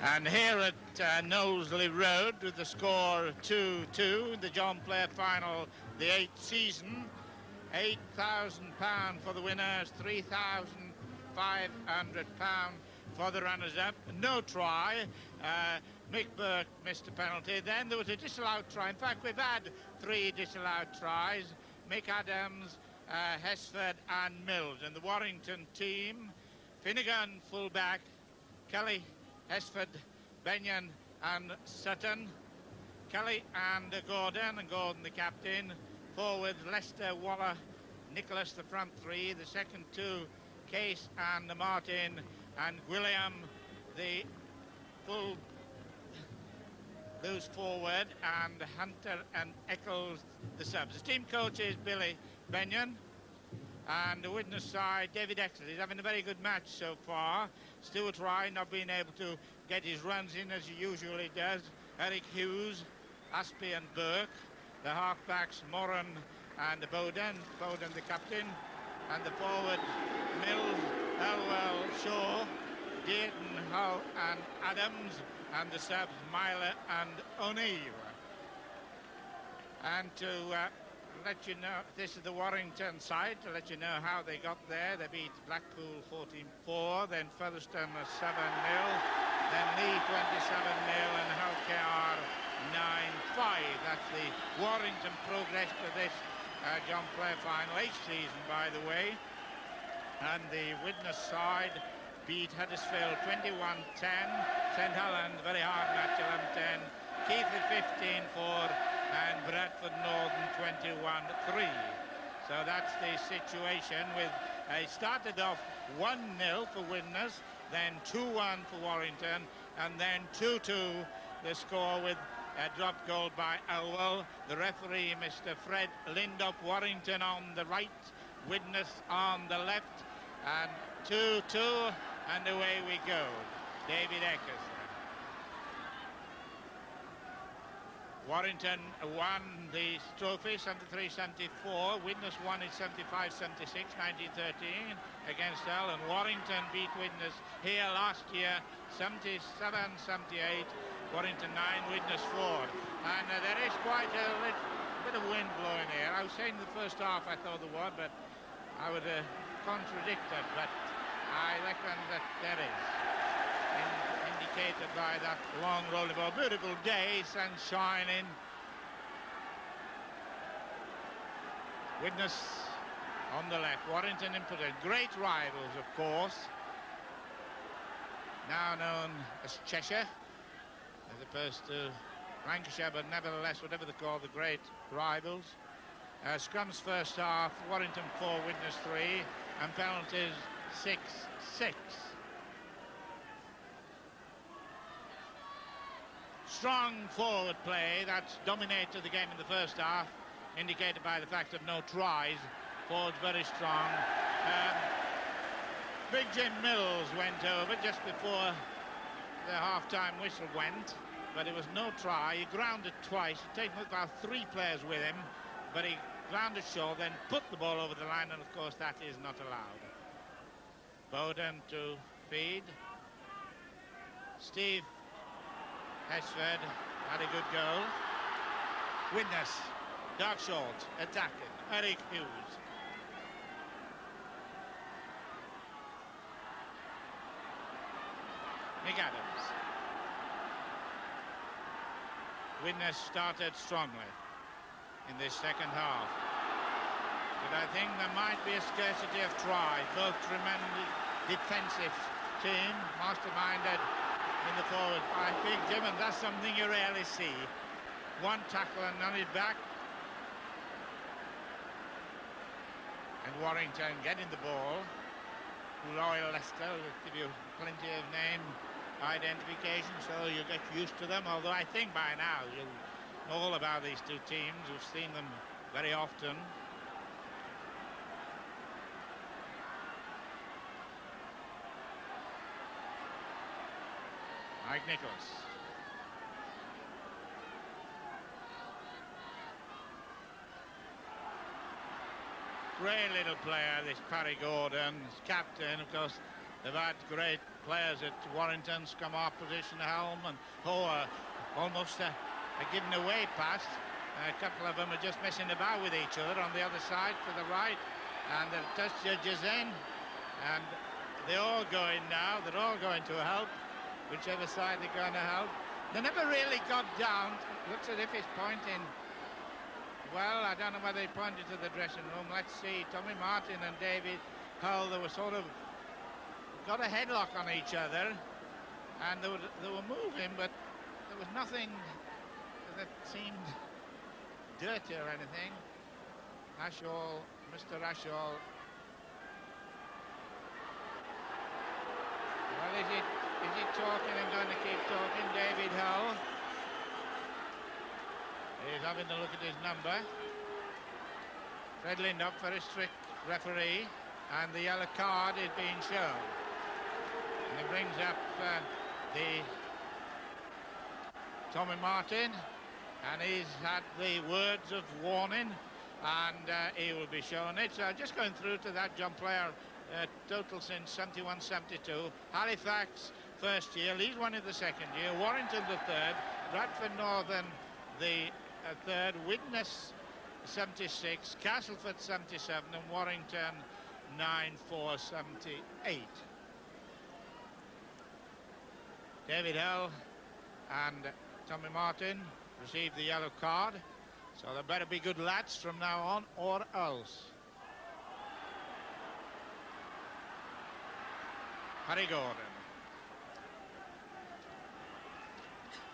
And here at Knowsley Road with the score 2-2, the John Player final, the 8th season, £8,000 for the winners, £3,500 for the runners-up. No try. Mick Burke missed a penalty. Then there was a disallowed try. In fact, we've had 3 disallowed tries. Mick Adams, Hesford and Mills. And the Warrington team, Finnegan full-back, Kelly, Hesford, Benyon and Sutton, Kelly and Gordon the captain. Forward, Lester, Waller, Nicholas, the front 3. The second 2, Case and Martin, and William, the full loose forward, and Hunter and Eccles, the subs. The team coach is Billy Benyon, and the Widnes side, David Exley. He's having a very good match so far. Stuart Ryan not being able to get his runs in as he usually does. Eric Hughes, Aspie and Burke. The halfbacks, Moran and Bowden the captain. And the forward, Mills, Elwell, Shaw, Dayton, Hull and Adams. And the subs, Myler and O'Neill. And to let you know, this is the Warrington side, to let you know how they got there. They beat Blackpool 14-4, then Featherstone 7-0, then Lee 27-0 and Hull KR 9-5. That's the Warrington progress to this John Player final, 8th season, by the way. And the Widnes side beat Huddersfield 21-10, St Helens, very hard match, 11-10, Keighley 15-4, and Bradford Northern 21-3. So that's the situation. With started off 1-0 for Widnes, then 2-1 for Warrington, and then 2-2 the score with a drop goal by Elwell. The referee, Mr. Fred Lindop. Warrington on the right, Widnes on the left, and 2-2, and away we go. David Eckers. Warrington won the trophy 73-74. Widnes won it 75-76, 1913 against Hull, and Warrington beat Widnes here last year 77-78. Warrington 9, Widnes 4. And there is quite a bit of wind blowing here. I was saying in the first half I thought there was, but I would contradict it. But I reckon that there is. Indicated by that long rolling ball. Beautiful day, sun shining. Widnes on the left, Warrington in front. Great rivals, of course. Now known as Cheshire, as opposed to Lancashire, but nevertheless, whatever they call the great rivals. Scrums first half, Warrington 4, Widnes 3, and penalties 6-6. Strong forward play that's dominated the game in the first half, indicated by the fact of no tries. Forwards very strong. Big Jim Mills went over just before the half-time whistle went, but it was no try. He grounded twice. He'd taken about 3 players with him, but he grounded short, then put the ball over the line, and of course that is not allowed. Bowden to feed. Steve Hesford had a good goal. Widnes, dark short, attacking. Eric Hughes. Mick Adams. Widnes started strongly in this second half, but I think there might be a scarcity of tries. Both tremendous defensive team, masterminded in the forward by Big Jim, and that's something you rarely see. One tackle and on his back. And Warrington getting the ball. Royal Leicester will give you plenty of name identification, so you get used to them, although I think by now you'll know all about these two teams. You've seen them very often. Mike Nicholas. Great little player, this Parry Gordon, captain, of course. They've had great players at Warrington's come off position, Helm and almost a given away pass. A couple of them are just messing about with each other on the other side to the right, and the touch judges in, and they're all going now. They're all going to help, whichever side they're going to help. They never really got down. Looks as if he's pointing. Well, I don't know whether he pointed to the dressing room. Let's see. Tommy Martin and David Hull, they were sort of got a headlock on each other, and they were moving, but there was nothing that seemed dirty or anything. Mr. Ashall. Well, is he talking and going to keep talking? David Hull. He's having a look at his number. Fred Lindop, very strict referee, and the yellow card is being shown. And he brings up the Tommy Martin, and he's had the words of warning, and he will be shown it. So just going through to that John Player, total since 71-72. Halifax first year, Leeds won in the second year, Warrington the third, Bradford Northern the third, Widnes 76, Castleford 77, and Warrington 9-4-78. David Hull and Tommy Martin received the yellow card, so they better be good lads from now on, or else. Harry Gordon.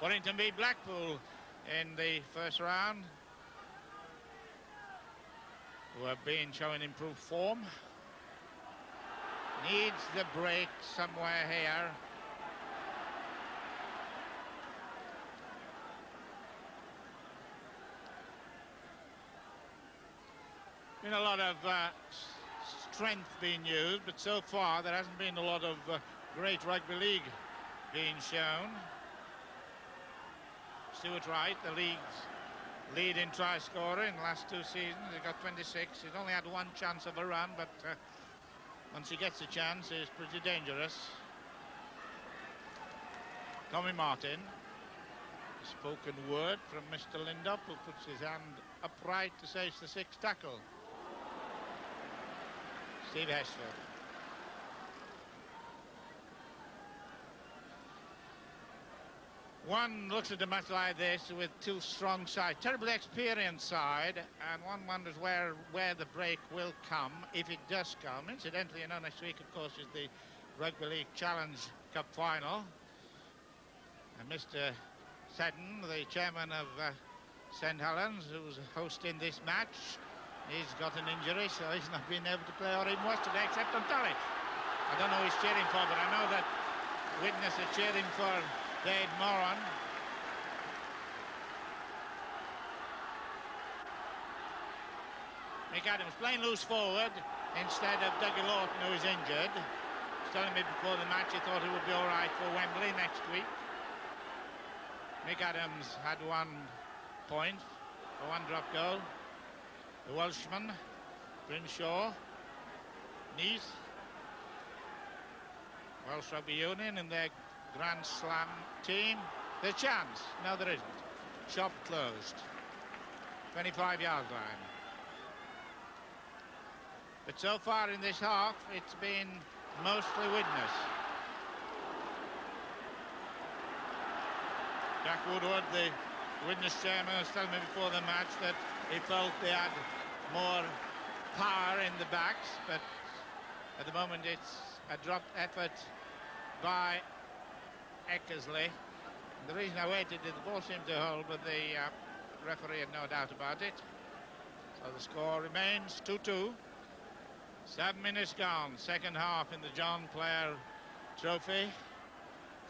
Warrington beat Blackpool in the first round, who have been showing improved form. Needs the break somewhere here. Been a lot of strength being used, but so far there hasn't been a lot of great rugby league being shown. Stuart Wright, the league's leading try scorer in the last two seasons. He got 26. He's only had one chance of a run, but once he gets a chance, he's pretty dangerous. Tommy Martin. A spoken word from Mr. Lindop, who puts his hand upright to say it's the sixth tackle. Steve Hesford. One looks at a match like this with two strong sides, terribly experienced side, and one wonders where the break will come, if it does come. Incidentally, next week, of course, is the Rugby League Challenge Cup final. And Mr. Seddon, the chairman of St. Helens, who's hosting this match, he's got an injury, so he's not been able to play or even watch today, except on telly. I don't know who he's cheering for, but I know that Widnes are cheering for Dave Moran. Mick Adams playing loose forward instead of Dougie Lawton, who is injured. He was telling me before the match he thought he would be all right for Wembley next week. Mick Adams had 1 point for 1 drop goal. The Welshman, Brinshaw, Neath, Welsh Rugby Union in their Grand Slam team. There's a chance. No, there isn't. Shop closed. 25-yard line. But so far in this half, it's been mostly Widnes. Jack Woodward, the Widnes chairman, was telling me before the match that he felt they had more power in the backs, but at the moment it's a dropped effort by Eckersley. The reason I waited is the ball seemed to hold, but the referee had no doubt about it. So the score remains 2-2. 7 minutes gone, second half in the John Player Trophy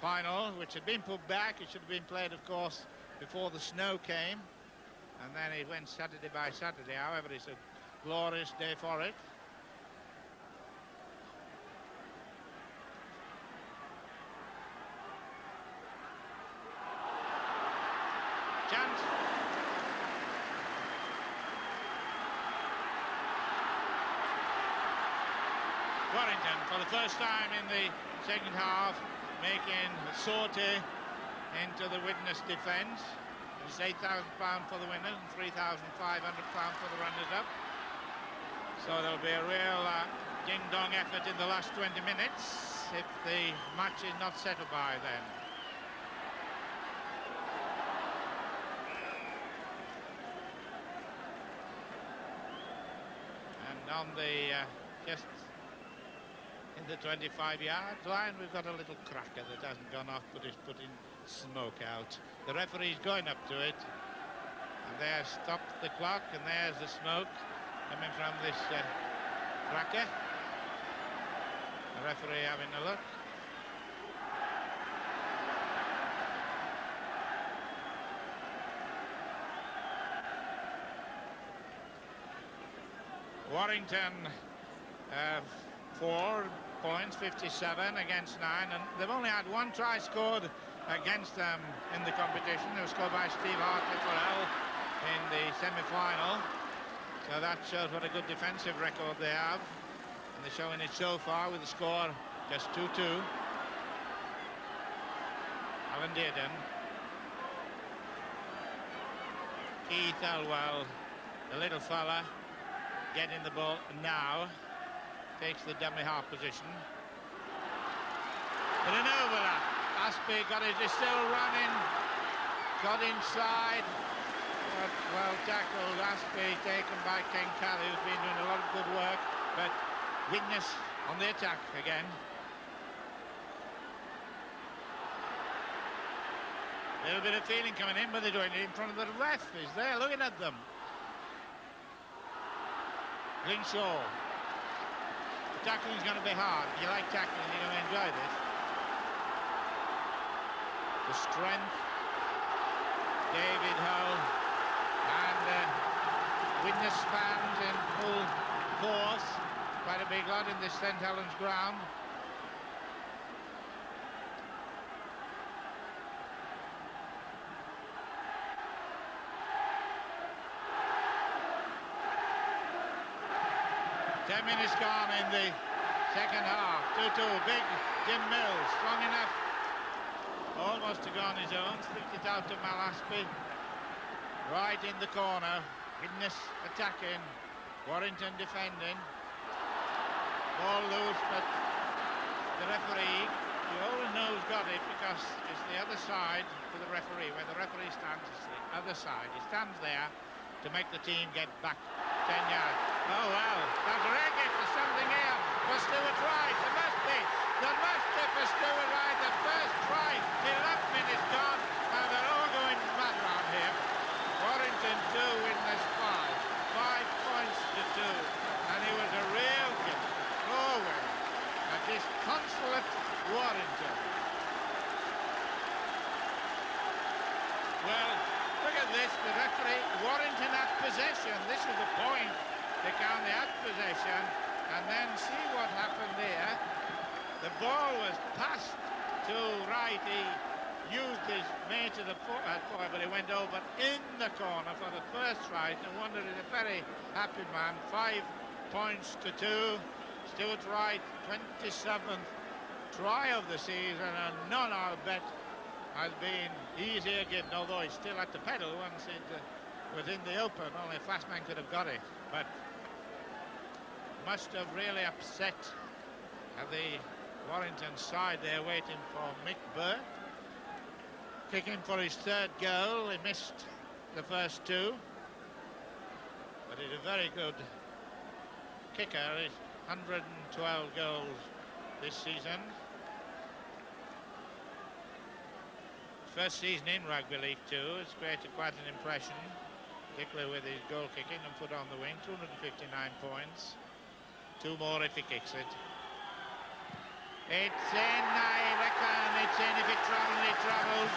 final, which had been put back. It should have been played, of course, before the snow came, and then it went Saturday by Saturday. However, it's a glorious day for it. Chance. Warrington for the first time in the second half, making a sortie into the Widnes defence. It's £8,000 for the winners and £3,500 for the runners-up. So there'll be a real ding-dong effort in the last 20 minutes if the match is not settled by then. And on the just in the 25-yard line, we've got a little cracker that hasn't gone off but is putting smoke out. The referee's going up to it, and there's stopped the clock, and there's the smoke coming from this cracker. The referee having a look. Warrington 4 points, 57 against 9, and they've only had one try scored against them in the competition. It was scored by Steve Hartley for L in the semi-final. So that shows what a good defensive record they have, and they're showing it so far with the score just 2-2. Alan Dearden, Keith Elwell, the little fella, getting the ball now, takes the dummy half position. But an overlap. Aspie got it, is still running, got inside. Well tackled. Aspie taken by Ken Kelly, who's been doing a lot of good work, but Widnes on the attack again. A little bit of feeling coming in, but they're doing it in front of the ref. He's there looking at them. Grinshaw. The tackling's going to be hard. If you like tackling, you're going to enjoy this. The strength, David Hull, and Widnes fans in full force. Quite a big lot in this St Helens ground. Ten minutes gone in the second half. 2-2. Big Jim Mills, strong enough almost to go on his own. Flicked it out to Mal Aspie. Right in the corner. Widnes attacking. Warrington defending. Ball loose, but the referee, you always know who's got it because it's the other side to the referee. Where the referee stands, it's the other side. He stands there to make the team get back 10 yards. Oh well, there's a red gift for something here for Stuart Wright. There must be for Stuart Wright. The first try, 11 minutes gone, and they're all going mad around here. Warrington 2, Widnes 5 points to 2, and he was a real gift. Oh well, a disconsolate Warrington. Well, look at this, the referee, Warrington had possession. This is the point. They count the had possession, and then see what happened there. The ball was passed to Wright. He used his mate to the forward, but he went over in the corner for the first try. No wonder he's a very happy man. 5 points to 2. Stuart Wright, 27th try of the season, and none, I'll bet, has been easier given, although he still had to pedal once it was in the open. Only a fast man could have got it, but must have really upset the Warrington side there, waiting for Mick Burke. Kicking for his third goal. He missed the first 2, but he's a very good kicker. He's 112 goals this season. First season in Rugby League 2. It's created quite an impression, particularly with his goal kicking and foot on the wing. 259 points. 2 more if he kicks it. It's in, I reckon. It's in. If it travels, it travels.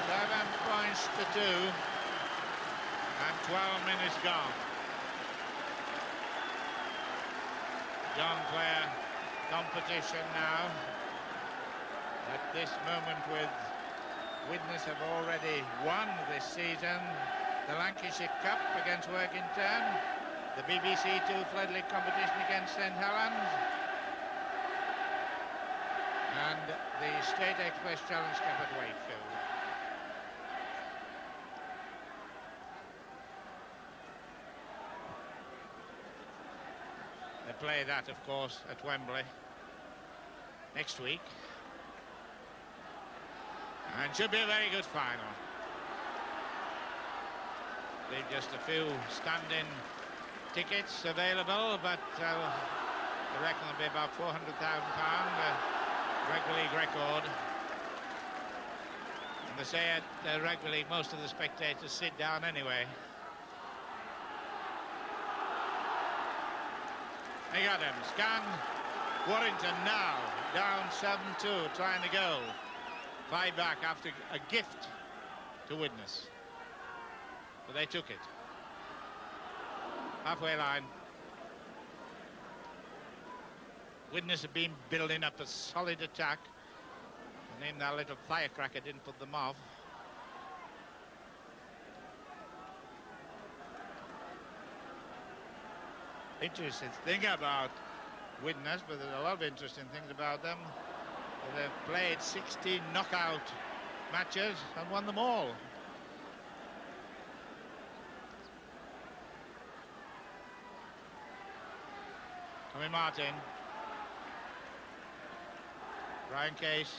7 points to 2. And 12 minutes gone. John Clare competition now. At this moment, with Widnes have already won this season the Lancashire Cup against Warrington, the BBC 2 Flood League competition against St Helens, and the State Express Challenge Cup at Wakefield. They play that, of course, at Wembley next week, and should be a very good final. There's just a few stand-in tickets available, but I reckon there'll be about £400,000, rugby league record. And they say at rugby league most of the spectators sit down anyway. Nick Adams, can Warrington now down 7-2, trying to go 5 back after a gift to Widnes, but they took it. Halfway line. Widnes have been building up a solid attack, and even that little firecracker didn't put them off. Interesting thing about Widnes, but there's a lot of interesting things about them. They've played 16 knockout matches and won them all. Tommy Martin, Brian Case,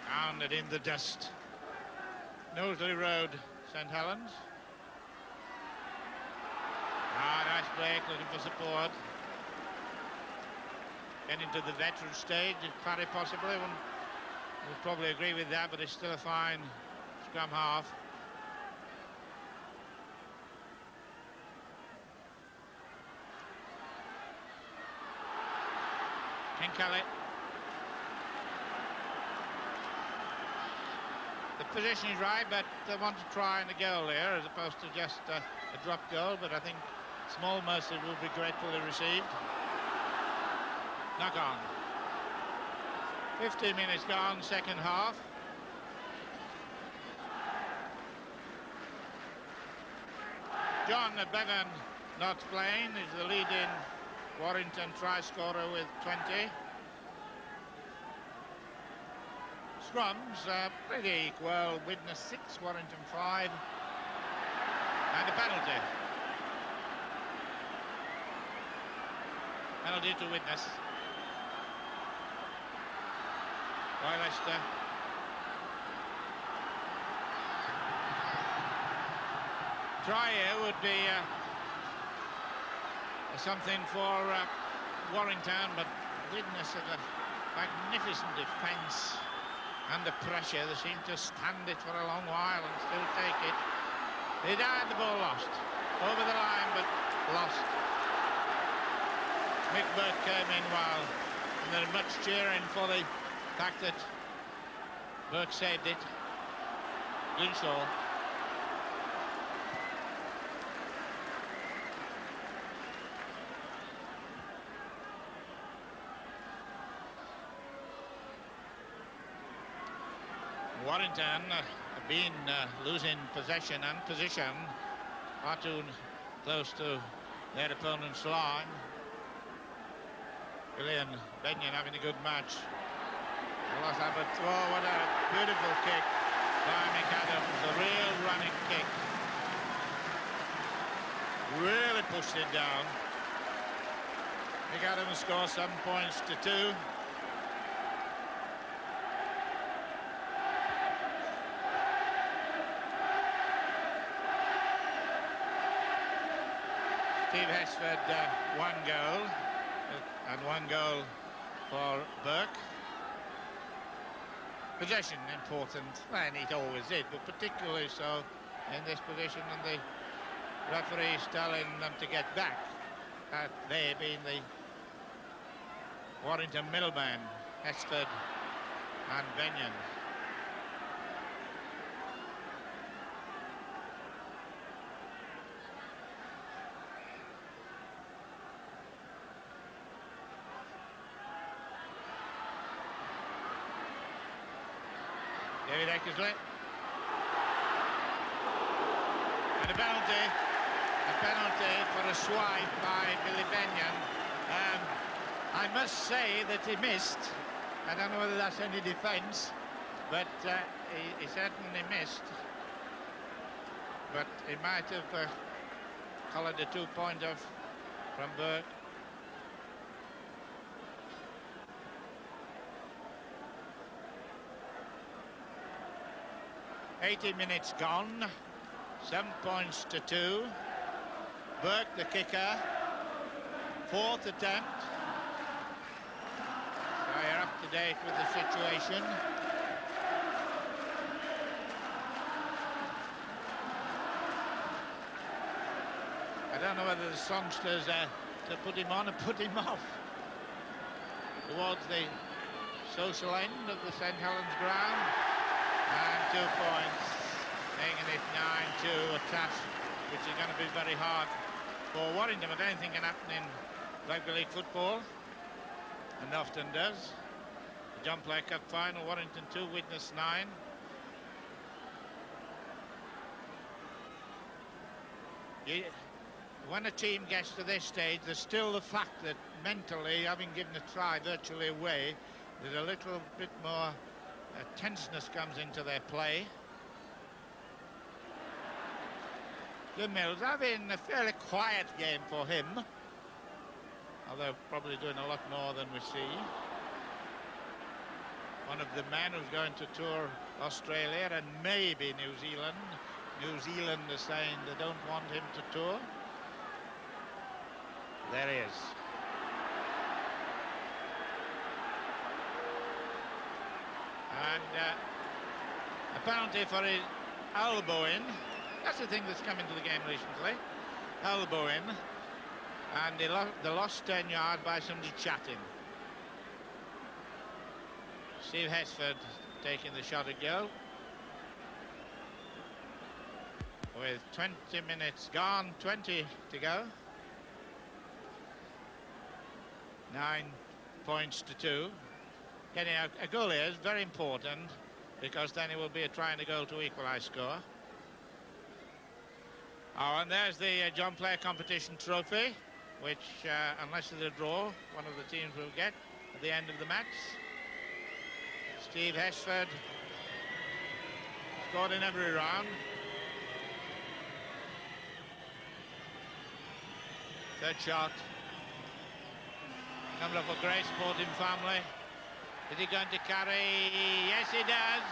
pounded in the dust. Knowsley Road, St Helens. Nice break, looking for support. Getting to the veteran stage, Parry possibly would probably agree with that, but it's still a fine scrum half. King Kelly. The position is right, but they want to try and a goal here as opposed to just a drop goal, but I think Small Mercy will be gratefully received. Knock on. 15 minutes gone, second half. John Bevan not playing, is the leading Warrington try scorer with 20. Scrums pretty equal. Widnes 6, Warrington 5, and a penalty. Penalty to Widnes. By Leicester. Try here would be something for Warrington, but Widnes have a magnificent defence under pressure. They seem to stand it for a long while and still take it. They died, the ball lost. Over the line, but lost. Mick Burke came in well, and there's much cheering for the fact that Burke saved it. Grimshaw. Warrington have been losing possession and position far too close to their opponent's line. Gillian Benyon having a good match. Lost that, but oh, what a beautiful kick by McAdams, a real running kick. Really pushed it down. McAdams scores 7 points to 2. Steve Hesford, 1 goal, and 1 goal for Burke. Possession important, and it always did, but particularly so in this position, and the referee's telling them to get back. They being the Warrington middlemen, Hesford and Benyon. David Eckersley. And a penalty for a swipe by Billy Benyon. I must say that he missed. I don't know whether that's any defence, but he certainly missed. But he might have collared a 2-pointer from Burke. "80 minutes gone, 7 points to 2. Burke, the kicker, 4th attempt. So you're up to date with the situation. I don't know whether the songsters to put him on or put him off. Towards the social end of the St Helens ground. And 2 points, making it 9-2, a task which is going to be very hard for Warrington, but anything can happen in rugby league football, and often does. The John Player Cup final, Warrington 2, Widnes 9. When a team gets to this stage, there's still the fact that mentally, having given a try virtually away, there's a little bit more tenseness comes into their play. Jim Mills having a fairly quiet game for him, although probably doing a lot more than we see. One of the men who's going to tour Australia and maybe New Zealand. New Zealand is saying they don't want him to tour. There he is. And a penalty for his elbowing. That's the thing that's come into the game recently. Elbowing. And they lost 10 yards by somebody chatting. Steve Hesford taking the shot at goal. With 20 minutes gone, 20 to go. 9 points to 2. Getting a goal here is very important, because then it will be a trying to goal to equalise score. Oh, and there's the John Player competition trophy, which, unless there's a draw, one of the teams will get at the end of the match. Steve Hesford scored in every round. Third shot. Comes up a great sporting family. Is he going to carry? Yes, he does.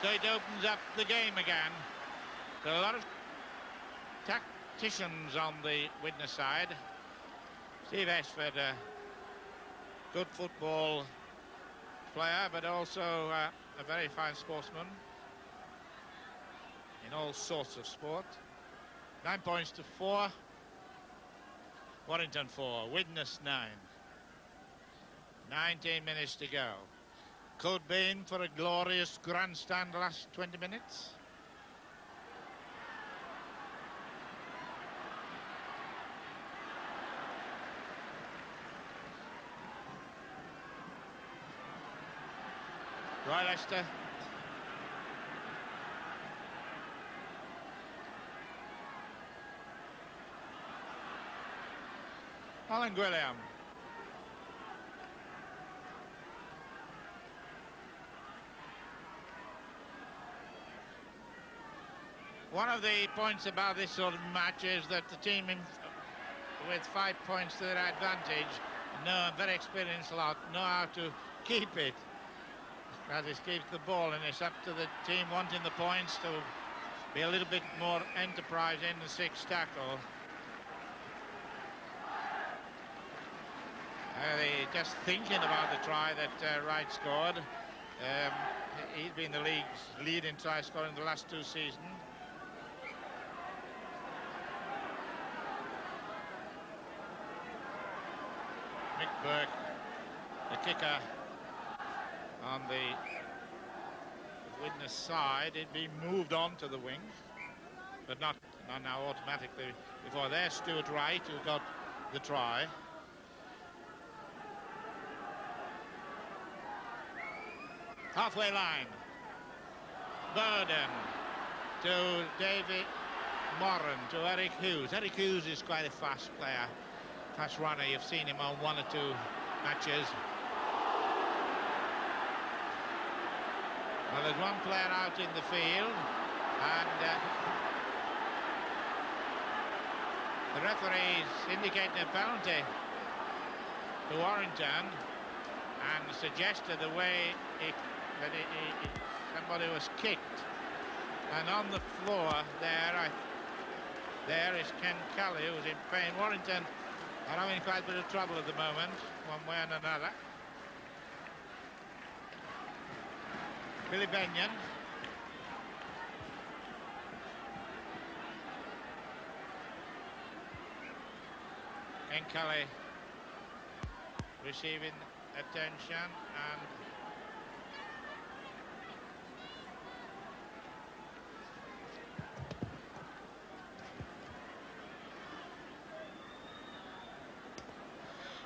So it opens up the game again. So a lot of tacticians on the Widnes side. Steve Hesford, a good football player, but also a very fine sportsman in all sorts of sport. 9 points to 4. Warrington 4, Widnes 9. 19 minutes to go. Could be in for a glorious grandstand last 20 minutes. Right, Leicester. Alan Gwilliam. One of the points about this sort of match is that the team with 5 points to their advantage, a very experienced lot, know how to keep it. As it keeps the ball, and it's up to the team wanting the points to be a little bit more enterprise in the sixth tackle. Just thinking about the try that Wright scored. He's been the league's leading try scorer in the last 2 seasons. Mick Burke, the kicker on the Widnes side. It'd be moved on to the wing, but not now automatically before. There's Stuart Wright, who got the try. Halfway line. Burden to David Moran, to Eric Hughes. Eric Hughes is quite a fast player, fast runner. You've seen him on 1 or 2 matches. Well, there's one player out in the field, and the referee's indicating a penalty to Warrington and suggested the way somebody was kicked. And on the floor there is Ken Kelly, who's in pain. Warrington are having quite a bit of trouble at the moment, one way and another. Billy Benyon. Ken Kelly receiving attention, and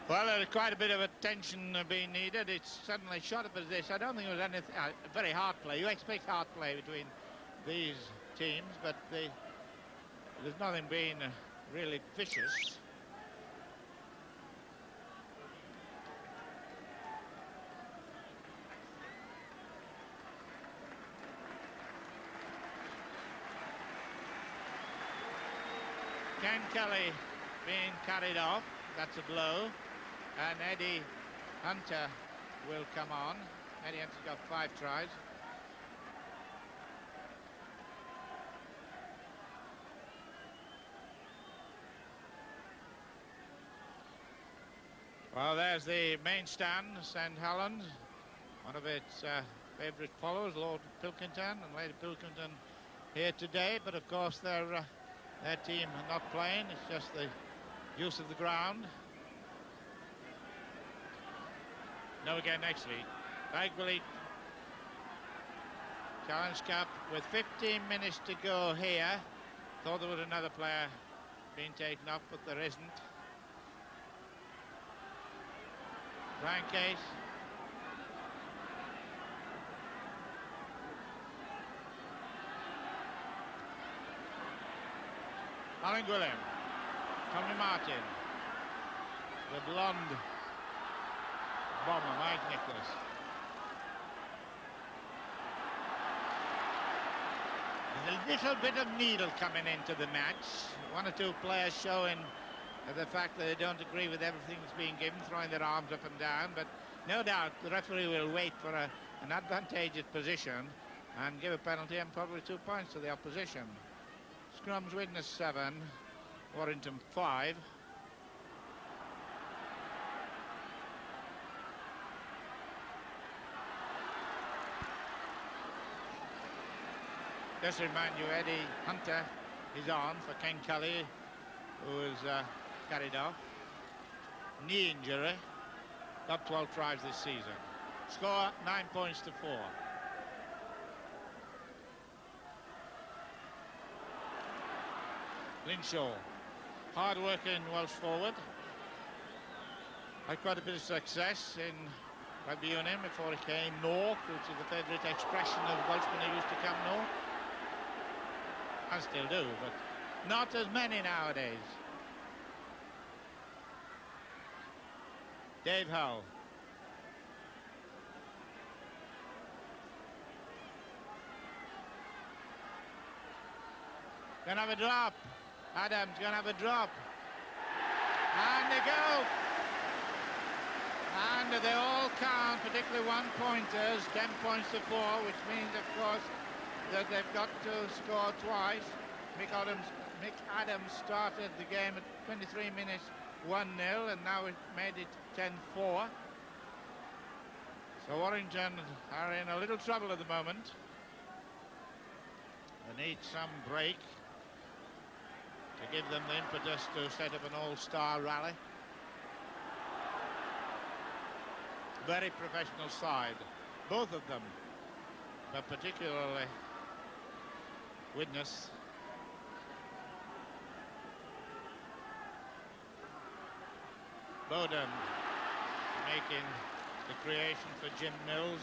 well, there's quite a bit of attention being needed. It's suddenly shot up as this. I don't think it was anything very hard play. You expect hard play between these teams, but there's nothing being really vicious. Ken Kelly being carried off, that's a blow, and Eddie Hunter will come on. Eddie Hunter's got 5 tries. Well, there's the main stand, St. Helens, one of its favourite followers, Lord Pilkington and Lady Pilkington here today, but of course their team are not playing. It's just the use of the ground. No, again next week. Bagwell Challenge Cup with 15 minutes to go here. Thought there was another player being taken off, but there isn't. Brian Case. Alan Gwilym, Tommy Martin, the blonde bomber, Mike Nicholas. There's a little bit of needle coming into the match. 1 or 2 players showing the fact that they don't agree with everything that's being given, throwing their arms up and down, but no doubt the referee will wait for an advantageous position and give a penalty and probably 2 points to the opposition. Scrums Widnes 7, Warrington 5. Just to remind you, Eddie Hunter is on for Ken Kelly, who is carried off. Knee injury. Got 12 tries this season. Score 9 points to 4. Linshaw, hard-working Welsh forward. Had quite a bit of success in rugby union before he came north, which is the favourite expression of Welshmen who used to come north. And still do, but not as many nowadays. Dave Hull. Gonna have a drop. Adams gonna have a drop. And they go. And they all count, particularly 1-pointers, 10 points to 4, which means, of course, that they've got to score twice. Mick Adams started the game at 23 minutes 1-0, and now it made it 10-4. So Warrington are in a little trouble at the moment. They need some break to give them the impetus to set up an all-star rally. Very professional side, both of them, but particularly Widnes. Bowden making the creation for Jim Mills.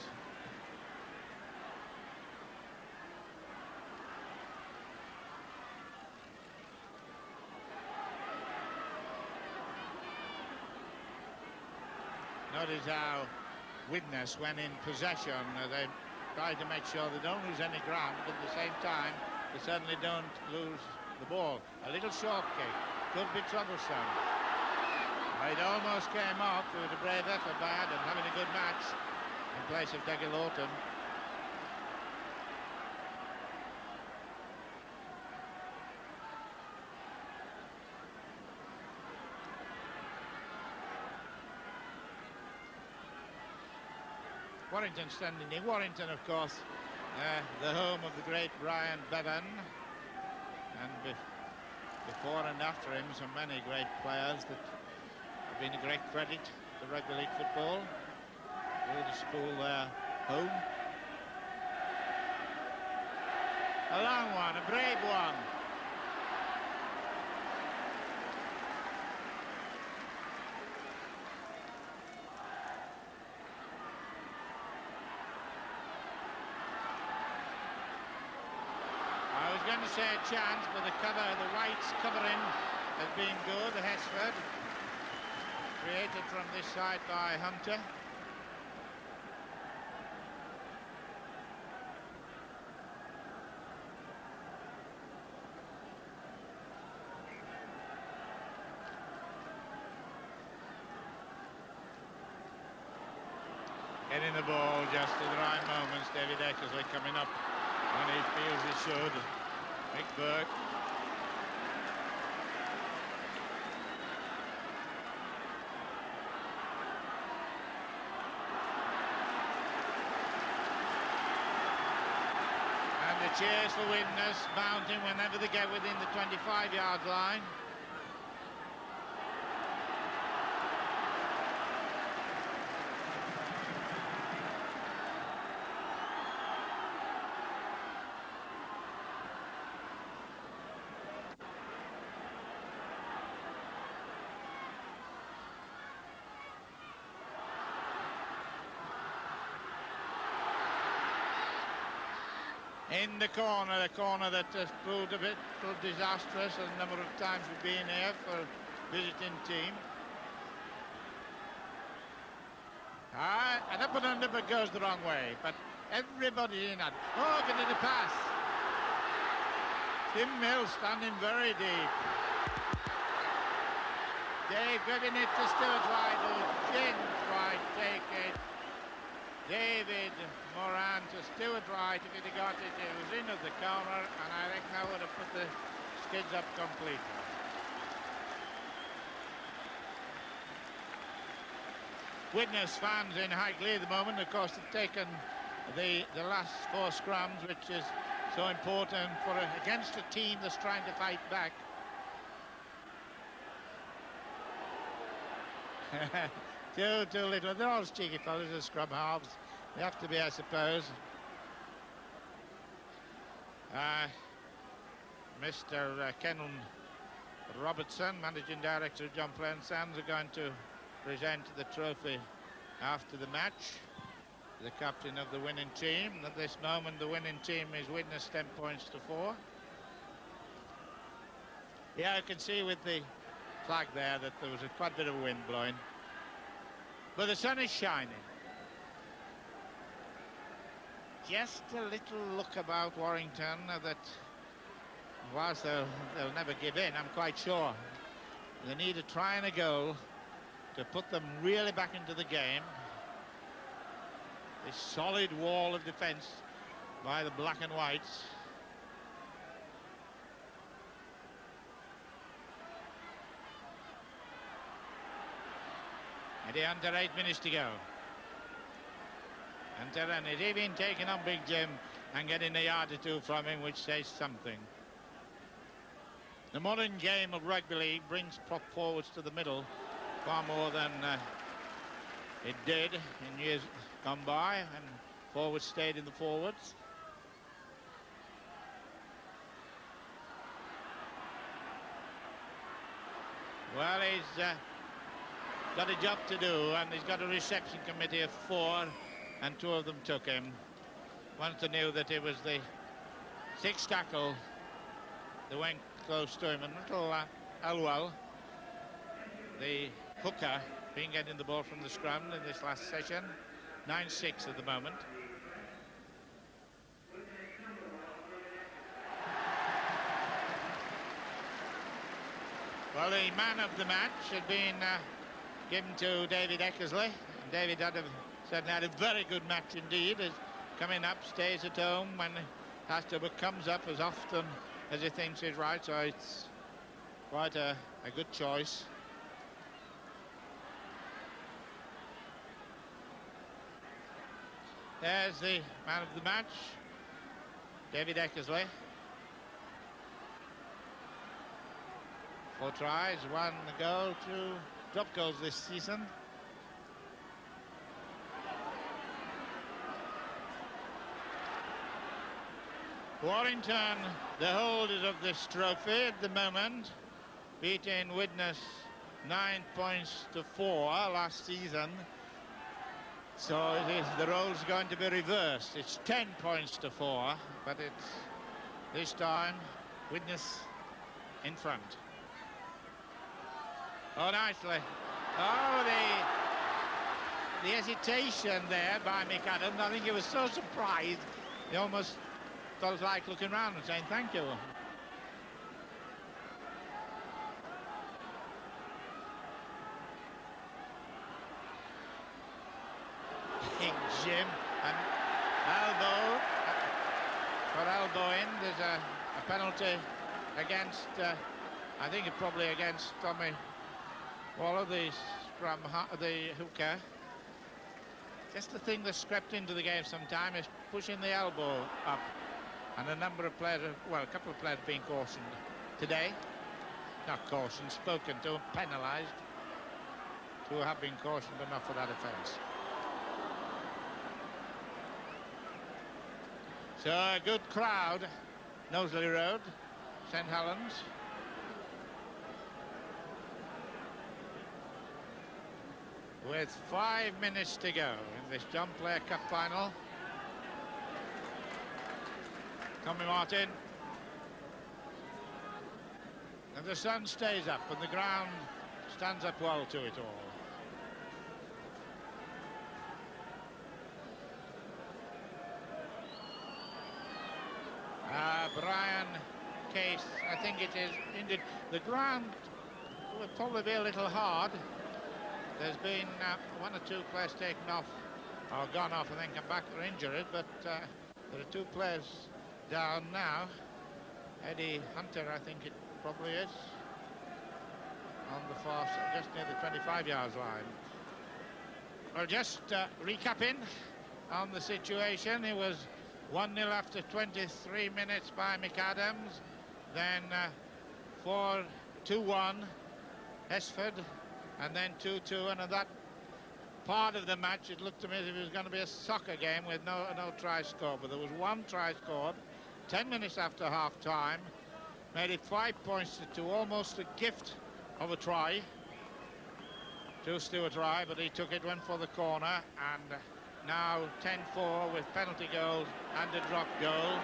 Notice how Widnes, when in possession, they try to make sure they don't lose any ground, but at the same time, they certainly don't lose the ball. A little short kick could be troublesome. It almost came off. It was a brave effort by Adam, having a good match in place of Deggy Lawton. Warrington standing in. Warrington, of course, the home of the great Brian Bevan, and before and after him, so many great players that have been a great credit to rugby league football. All the school there, home. A long one, a brave one. I was going to say a chance, but the White's covering has been good. Hesford, created from this side by Hunter. Getting the ball just at the right moments. David Eckersley coming up when he feels he should. Mick Burke. And the cheers for Widnes mounting whenever they get within the 25-yard line. In the corner that has proved a bit disastrous a number of times we've been here for a visiting team. And up and under, but goes the wrong way. But everybody in that. Oh, getting the pass. Tim Mills standing very deep. Dave giving it to Stuart White, who chins White, take it. David Moran to Stuart Wright. If he'd have got it, it was in at the corner, and I reckon I would have put the skids up completely. Widnes fans in high glee at the moment. Of course, they've taken the last 4 scrums, which is so important against a team that's trying to fight back. Too little. They're all cheeky fellas, the scrum halves. They have to be, I suppose. Mr. Kenan Robertson, Managing Director of John Plain Sands, are going to present the trophy after the match. The captain of the winning team. At this moment, the winning team is Widnes 10 points to 4. Yeah, I can see with the flag there that there was quite a bit of wind blowing. But the sun is shining. Just a little look about Warrington that whilst they'll never give in, I'm quite sure. They need to try and a goal to put them really back into the game. This solid wall of defence by the black and whites. Eddie Hunter, 8 minutes to go. Hunter, and he's even taking on Big Jim and getting a yard or two from him, which says something. The modern game of rugby league brings prop forwards to the middle far more than it did in years gone by, and forwards stayed in the forwards. Well, he's got a job to do, and he's got a reception committee of 4, and 2 of them took him. Once they knew that it was the 6th tackle, they went close to him, and little Elwell, the hooker, been getting the ball from the scrum in this last session. 9-6 at the moment. Well, the man of the match had been given to David Eckersley. David certainly had a very good match indeed. He's coming up, stays at home when he has to, but comes up as often as he thinks is right, so it's quite a good choice. There's the man of the match, David Eckersley. 4 tries, 1 goal, 2 drop goals this season. Warrington, the holders of this trophy at the moment, beating Widnes 9 points to 4 last season. So the role's going to be reversed. It's 10 points to 4, but it's this time Widnes in front. Oh, nicely. Oh, the hesitation there by McAdams. I think he was so surprised, he almost felt like looking around and saying thank you. Big Jim, and elbow for elbowing. There's a penalty against, I think it's probably against Tommy Waller, the hooker. Just the thing that's crept into the game sometime is pushing the elbow up. And a number of players, well, a couple of players being cautioned today. Not cautioned, spoken to, penalised. 2 have been cautioned, but not for that offence. So a good crowd, Knowsley Road, St Helens. With 5 minutes to go in this John Player Cup final. Tommy Martin. And the sun stays up and the ground stands up well to it all. Brian Case, I think it is indeed. The ground will probably be a little hard. There's been 1 or 2 players taken off or gone off and then come back for injury, but there are 2 players down now. Eddie Hunter, I think it probably is, on the far side, just near the 25 yards line. Well, just recapping on the situation, it was 1-0 after 23 minutes by McAdams, then 2-1 Hesford, and then 2-2, and at that part of the match it looked to me as if it was going to be a soccer game with no try scored, but there was 1 try scored 10 minutes after half time, made it 5 points to 2, almost a gift of a try to Stuart Rye, but he took it, went for the corner, and now 10-4 with penalty goals and a drop goal.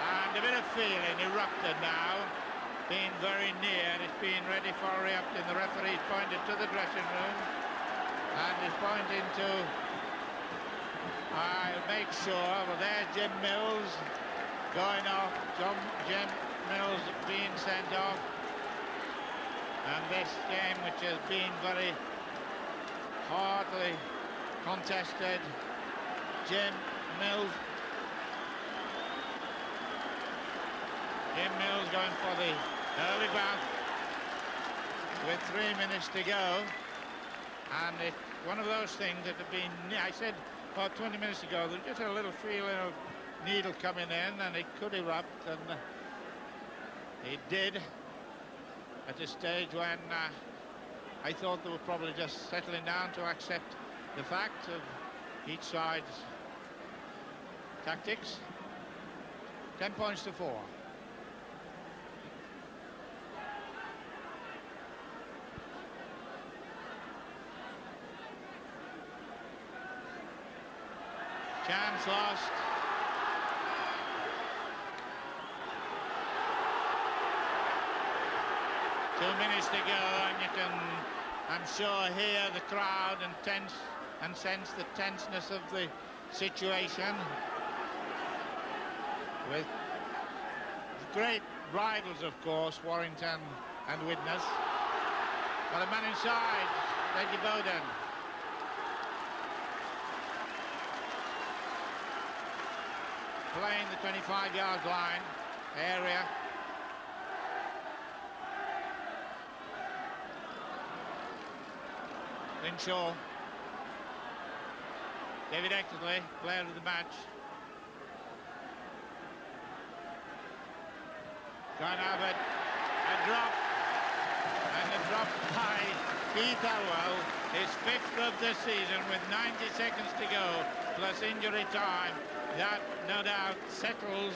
And a bit of feeling erupted now, being very near. It's being ready for a re-up, and the referee's pointed to the dressing room and is pointing to, I'll make sure, well, there's Jim Mills going off, Jim Mills being sent off. And this game, which has been very hardly contested, Jim Mills going for the early bath with 3 minutes to go, and it's one of those things that have been, I said about 20 minutes ago, there's just a little feeling of needle coming in and it could erupt, and it did at a stage when I thought they were probably just settling down to accept the fact of each side's tactics. 10 points to 4. Chance lost. 2 minutes to go, and you can, I'm sure, hear the crowd and sense the tenseness of the situation. With great rivals, of course, Warrington and Widnes. Got a man inside, Reggie Bowden. Playing the 25-yard line area. Linshaw. David Eckersley, player of the match. Going to have a drop. And a drop by Keith Elwell, his 5th of the season with 90 seconds to go, plus injury time. That, no doubt, settles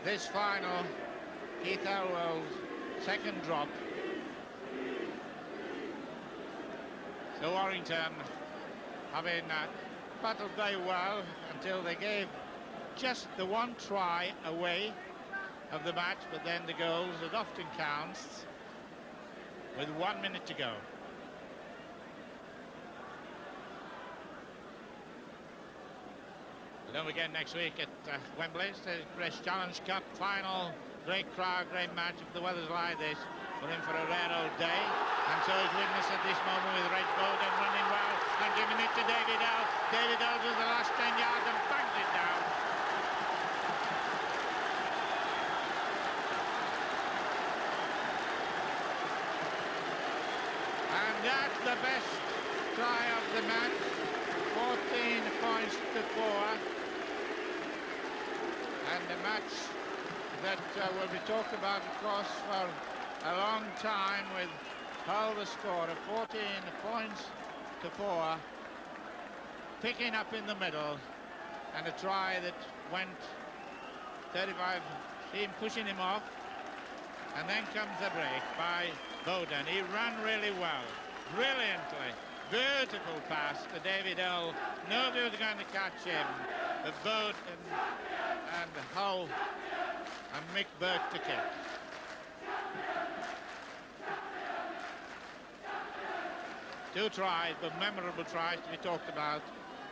this final. Keith Elwell's 2nd drop. So Warrington having battled very well until they gave just the one try away of the match, but then the goals, it often counts, with 1 minute to go. We'll know again next week at Wembley. It's the British Challenge Cup final. Great crowd, great match. If the weather's like this, we're in for a rare old day. And so is Widnes at this moment, with Reg Bowden running well and giving it to David L. David L does the last 10 yards and bangs it down. And that's the best try of the match. 14 points to 4. And the match that will be talked about, of course, for a long time, with how the score of 14 points to 4, picking up in the middle, and a try that went 35, team pushing him off, and then comes the break by Bowden. He ran really well, brilliantly. Beautiful pass to David L. Nobody was going to catch him. The Bowden and Hull and Mick Burke to kick. Two tries, but memorable tries to be talked about,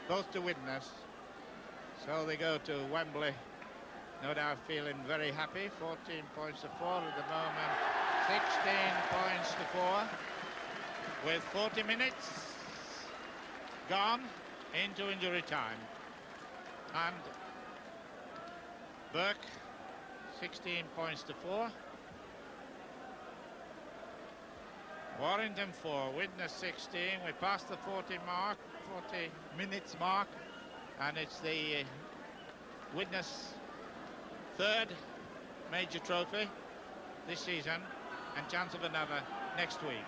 both to Widnes. So they go to Wembley, no doubt feeling very happy. 14 points to 4 at the moment, 16 points to 4, with 40 minutes gone into injury time. And Burke, 16 points to 4. Warrington 4, Widnes 16. We passed the 40 minutes mark, and it's the Widnes 3rd major trophy this season, and chance of another next week.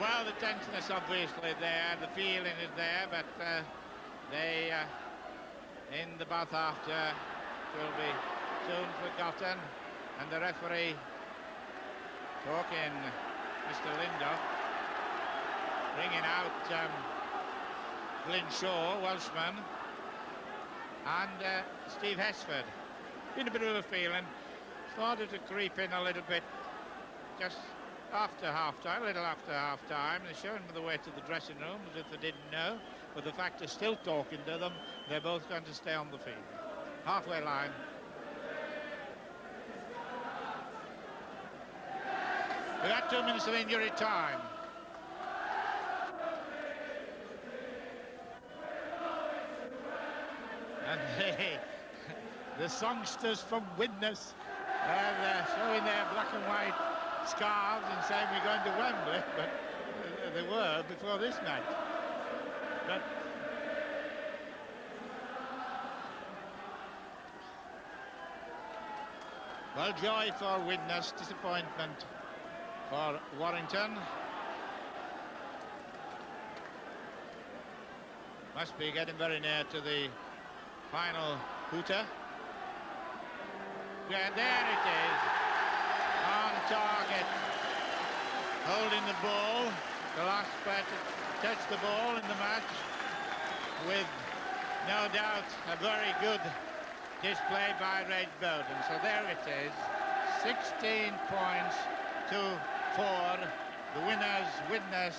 Well, the tenseness obviously there, the feeling is there, but they, in the bath after, will be soon forgotten. And the referee talking, Mr. Lindop, bringing out Glyn Shaw, Welshman, and Steve Hesford. Been a bit of a feeling, started to creep in a little bit just after half-time, a little after half-time. They're showing them the way to the dressing room as if they didn't know, but the fact they're still talking to them, they're both going to stay on the field. Halfway line. We got 2 minutes of injury time. And the songsters from Widnes showing their black and white scarves and saying we're going to Wembley, but they were before this match. But well, joy for Widnes, disappointment for Warrington. Must be getting very near to the final hooter. Yeah, there it is. On target, holding the ball, the last player to touch the ball in the match, with no doubt a very good display by Reg Bowden. So there it is, 16 points to 4. The winners, Widnes,